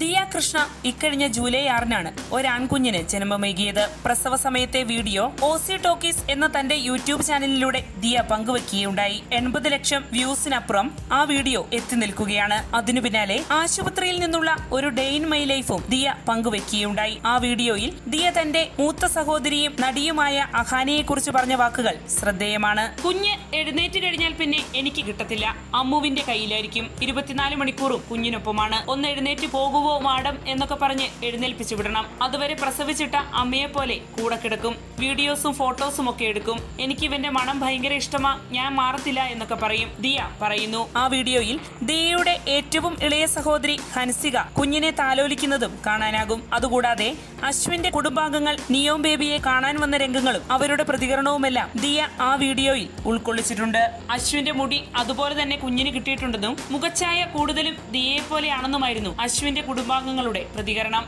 ദിയ കൃഷ്ണ ഇക്കഴിഞ്ഞ ജൂലൈ 6-നാണ് ഒരാൺകുഞ്ഞിന് ജന്മമേകിയത്. പ്രസവ സമയത്തെ വീഡിയോ ഓസി ടോക്കീസ് എന്ന തന്റെ യൂട്യൂബ് ചാനലിലൂടെ ദിയ പങ്കുവെക്കുകയുണ്ടായി. 80 ലക്ഷം വ്യൂസിനപ്പുറം ആ വീഡിയോ എത്തി നിൽക്കുകയാണ്. അതിനു പിന്നാലെ ആശുപത്രിയിൽ നിന്നുള്ള ഒരു ഡേ ഇൻ മൈ ലൈഫും ദിയ പങ്കുവെക്കുകയുണ്ടായി. ആ വീഡിയോയിൽ ദിയ തന്റെ മൂത്ത സഹോദരിയും നടിയുമായ അഹാനയെ കുറിച്ച് പറഞ്ഞ വാക്കുകൾ ശ്രദ്ധേയമാണ്. കുഞ്ഞ് എഴുന്നേറ്റ് കഴിഞ്ഞാൽ പിന്നെ എനിക്ക് കിട്ടത്തില്ല, അമ്മുവിന്റെ കയ്യിലായിരിക്കും. 24 മണിക്കൂറും കുഞ്ഞിനൊപ്പമാണ്. ഒന്ന് എഴുന്നേറ്റ് പോകുവോ മാഡം എന്നൊക്കെ പറഞ്ഞ് എഴുന്നേൽപ്പിച്ചു വിടണം. അതുവരെ പ്രസവിച്ചിട്ട അമ്മയെ പോലെ കൂടെ കിടക്കും. വീഡിയോസും ഫോട്ടോസും ഒക്കെ എടുക്കും. എനിക്ക് ഇവന്റെ മണം ഭയങ്കര ഇഷ്ടമാ, ഞാൻ മാറത്തില്ല എന്നൊക്കെ പറയും ദിയ പറയുന്നു. ആ വീഡിയോയിൽ ദിയയുടെ ഏറ്റവും ഇളയ സഹോദരി ഹൻസിക കുഞ്ഞിനെ താലോലിക്കുന്നതും കാണാനാകും. അതുകൂടാതെ അശ്വിന്റെ കുടുംബാംഗങ്ങൾ നിയോം ബേബിയെ കാണാൻ വന്ന രംഗങ്ങളും അവരുടെ പ്രതികരണവുമെല്ലാം ദിയ ആ വീഡിയോയിൽ ഉൾക്കൊള്ളിച്ചിട്ടുണ്ട്. അശ്വിന്റെ മുടി അതുപോലെ തന്നെ കുഞ്ഞിന് കിട്ടിയിട്ടുണ്ടെന്നും മുഖച്ഛായ കൂടുതലും ദിയയെ പോലെയാണെന്നുമായിരുന്നു അശ്വിന്റെ കുടുംബാംഗങ്ങളുടെ പ്രതികരണം.